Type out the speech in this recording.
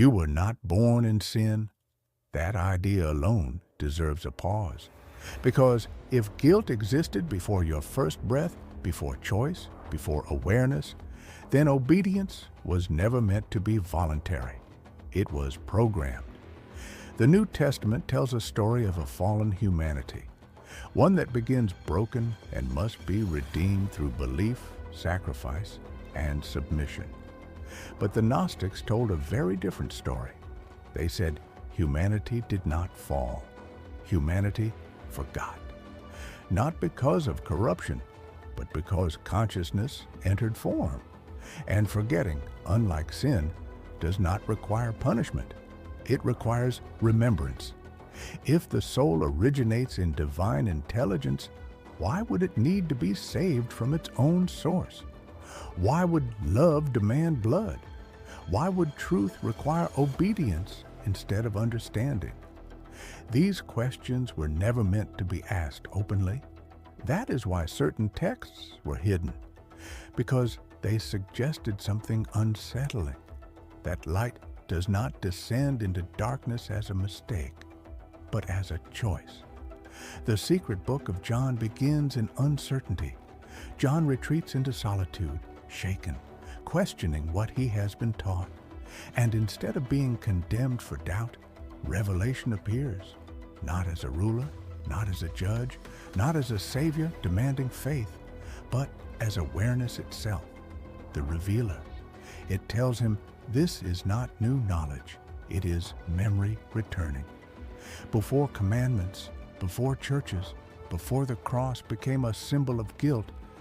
You were not born in sin. That idea alone deserves a pause. Because if guilt existed before your first breath, before choice, before awareness, then obedience was never meant to be voluntary. It was programmed. The New Testament tells a story of a fallen humanity, one that begins broken and must be redeemed through belief, sacrifice, and submission. But the Gnostics told a very different story. They said humanity did not fall. Humanity forgot. Not because of corruption, but because consciousness entered form. And forgetting, unlike sin, does not require punishment. It requires remembrance. If the soul originates in divine intelligence, why would it need to be saved from its own source? Why would love demand blood? Why would truth require obedience instead of understanding? These questions were never meant to be asked openly. That is why certain texts were hidden, because they suggested something unsettling, that light does not descend into darkness as a mistake, but as a choice. The secret book of John begins in uncertainty. John retreats into solitude, shaken, questioning what he has been taught. And instead of being condemned for doubt, revelation appears, not as a ruler, not as a judge, not as a savior demanding faith, but as awareness itself, the revealer. It tells him this is not new knowledge, it is memory returning. Before commandments, before churches, before the cross became a symbol of guilt,